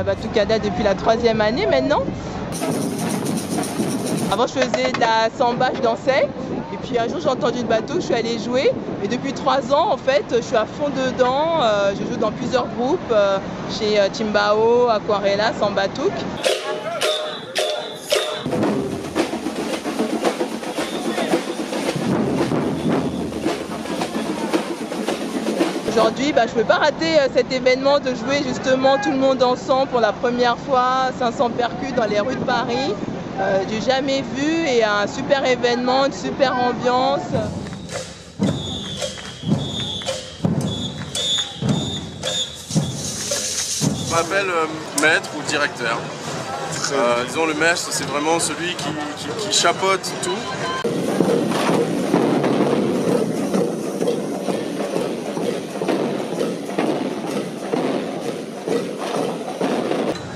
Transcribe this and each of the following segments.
la batucada depuis la 3e année maintenant. Avant je faisais de la samba, je dansais. Et puis un jour j'ai entendu le batouk, je suis allée jouer. Et depuis 3 ans en fait, je suis à fond dedans. Je joue dans plusieurs groupes, chez Timbao, Aquarela, Samba Batouk. Aujourd'hui, je ne peux pas rater cet événement de jouer justement tout le monde ensemble pour la première fois, 500 percus dans les rues de Paris. Du jamais vu et un super événement, une super ambiance. Je m'appelle maître ou directeur. Disons le maître, c'est vraiment celui qui chapeaute tout.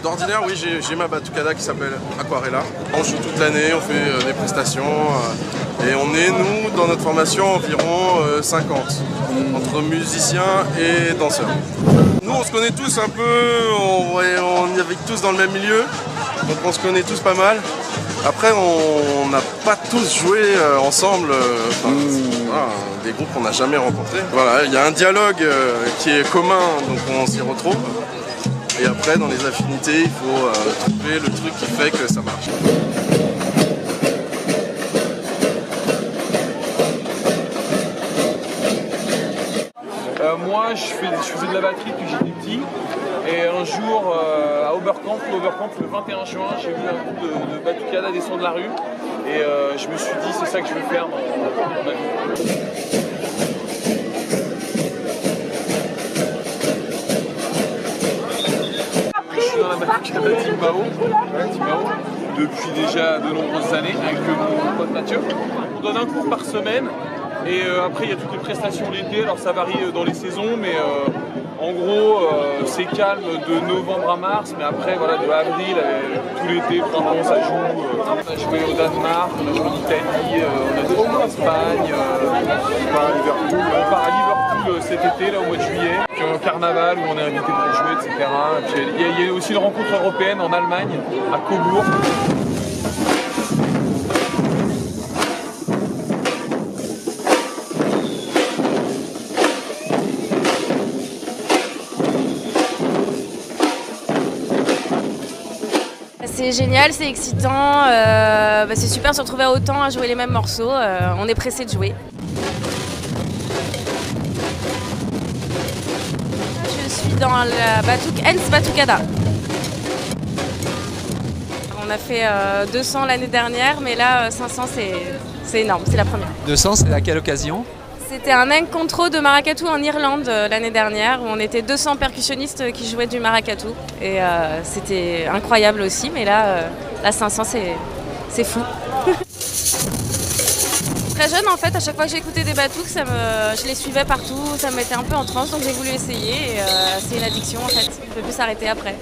D'ordinaire, oui, j'ai ma batucada qui s'appelle Aquarela. On joue toute l'année, on fait des prestations et on est, nous, dans notre formation, environ 50, entre musiciens et danseurs. Nous, on se connaît tous un peu, on est tous dans le même milieu, donc on se connaît tous pas mal. Après, on n'a pas tous joué ensemble, voilà, des groupes qu'on n'a jamais rencontrés. Voilà, il y a un dialogue qui est commun, donc on s'y retrouve. Et après, dans les affinités, il faut trouver le truc qui fait que ça marche. Moi, je faisais de la batterie depuis que j'étais petit. Et un jour, à Oberkampf, le 21 juin, j'ai vu un groupe de batucada descendre la rue. Et je me suis dit, c'est ça que je veux faire dans ma vie. Dans la batucada Timbao depuis déjà de nombreuses années avec mon pote Mathieu. On donne un cours par semaine et après il y a toutes les prestations l'été, alors ça varie dans les saisons mais en gros c'est calme de novembre à mars mais après voilà de avril tout l'été, printemps ça joue. On a joué au Danemark, on a joué en Italie, on a joué en Espagne, on part à Liverpool cet été là au mois de juillet. Puis au carnaval où on est invité pour jouer, etc. Il y a aussi une rencontre européenne en Allemagne, à Cobourg. C'est génial, c'est excitant, c'est super de se retrouver à autant à jouer les mêmes morceaux, on est pressé de jouer. Je suis dans la Ens Batucada. On a fait 200 l'année dernière, mais là 500 c'est énorme, c'est la première. 200, c'est à quelle occasion ? C'était un encontro de maracatu en Irlande l'année dernière où on était 200 percussionnistes qui jouaient du maracatu et c'était incroyable aussi, mais là 500 c'est fou. Très jeune en fait, à chaque fois que j'écoutais des batouks, je les suivais partout, ça me mettait un peu en transe donc j'ai voulu essayer et c'est une addiction en fait, on ne peut plus s'arrêter après.